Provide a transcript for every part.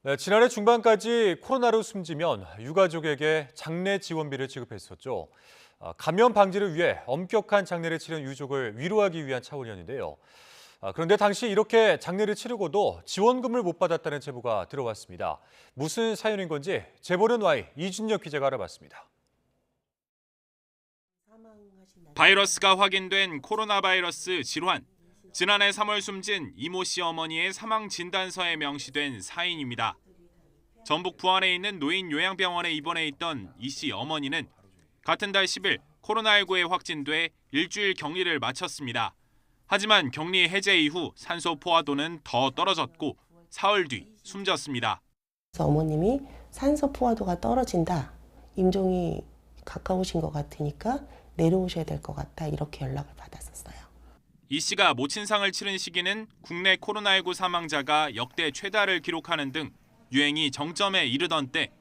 네, 지난해 중반까지 코로나로 숨지면 유가족에게 장례 지원비를 지급했었죠. 감염 방지를 위해 엄격한 장례를 치른 유족을 위로하기 위한 차원이었는데요. 그런데 당시 이렇게 장례를 치르고도 지원금을 못 받았다는 제보가 들어왔습니다. 무슨 사연인 건지 제보는 Y 이준혁 기자가 알아봤습니다. 바이러스가 확인된 코로나 바이러스 질환. 지난해 3월 숨진 이모 씨 어머니의 사망 진단서에 명시된 사인입니다. 전북 부안에 있는 노인 요양병원에 입원해 있던 이 씨 어머니는 같은 달 10일 코로나19에 확진돼 일주일 격리를 마쳤습니다. 하지만 격리 해제 이후 산소 포화도는 더 떨어졌고 사흘 뒤 숨졌습니다. 어머님이 산소 포화도가 떨어진다. 임종이 가까우신 것 같으니까 내려오셔야 될 것 같다. 이렇게 연락을 받았었어요. 이 씨가 모친상을 치른 시기는 국내 코로나19 사망자가 역대 최다를 기록하는 등 유행이 정점에 이르던 때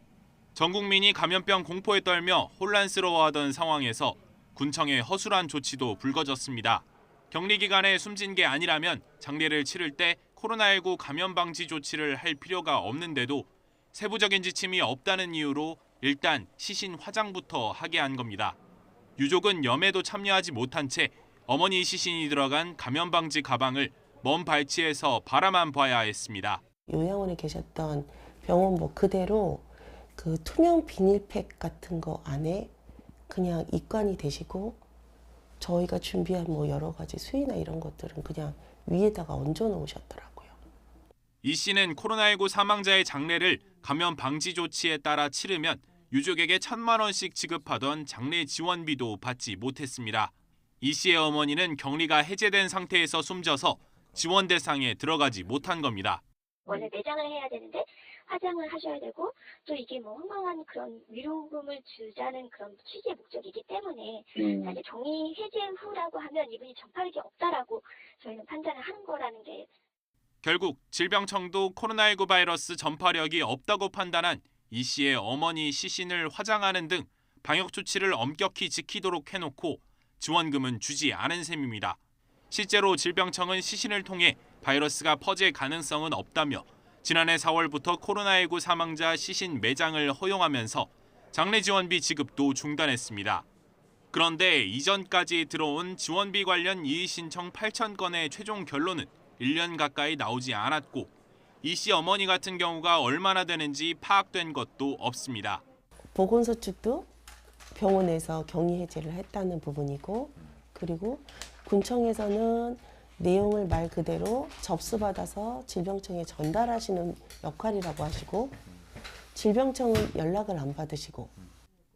전 국민이 감염병 공포에 떨며 혼란스러워하던 상황에서 군청의 허술한 조치도 불거졌습니다. 격리 기간에 숨진 게 아니라면 장례를 치를 때 코로나19 감염 방지 조치를 할 필요가 없는데도 세부적인 지침이 없다는 이유로 일단 시신 화장부터 하게 한 겁니다. 유족은 염에도 참여하지 못한 채 어머니 시신이 들어간 감염 방지 가방을 먼 발치에서 바라만 봐야 했습니다. 요양원에 계셨던 병원복 그대로 그 투명 비닐팩 같은 거 안에 그냥 입관이 되시고 저희가 준비한 뭐 여러 가지 수의나 이런 것들은 그냥 위에다가 얹어 놓으셨더라고요. 이 씨는 코로나19 사망자의 장례를 감염 방지 조치에 따라 치르면 유족에게 1,000만 원씩 지급하던 장례 지원비도 받지 못했습니다. 이 씨의 어머니는 격리가 해제된 상태에서 숨져서 지원 대상에 들어가지 못한 겁니다. 원래 내장을 해야 되는데 화장을 하셔야 되고 또 이게 뭐 황당한 그런 위로금을 주자는 그런 취지의 목적이기 때문에 사실 격리 해제 후라고 하면 이분이 전파력이 없다라고 저희는 판단을 하는 거라는 게 결국 질병청도 코로나19 바이러스 전파력이 없다고 판단한 이 씨의 어머니 시신을 화장하는 등 방역 조치를 엄격히 지키도록 해놓고 지원금은 주지 않은 셈입니다. 실제로 질병청은 시신을 통해 바이러스가 퍼질 가능성은 없다며 지난해 4월부터 코로나19 사망자 시신 매장을 허용하면서 장례 지원비 지급도 중단했습니다. 그런데 이전까지 들어온 지원비 관련 이의 신청 8,000건의 최종 결론은 1년 가까이 나오지 않았고 이 씨 어머니 같은 경우가 얼마나 되는지 파악된 것도 없습니다. 보건소 측도 병원에서 격리 해제를 했다는 부분이고 그리고 군청에서는 내용을 말 그대로 접수받아서 질병청에 전달하시는 역할이라고 하시고 질병청은 연락을 안 받으시고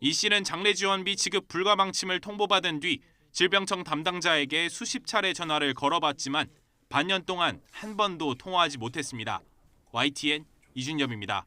이 씨는 장례 지원비 지급 불가 방침을 통보받은 뒤 질병청 담당자에게 수십 차례 전화를 걸어봤지만 반년 동안 한 번도 통화하지 못했습니다. YTN 이준엽입니다.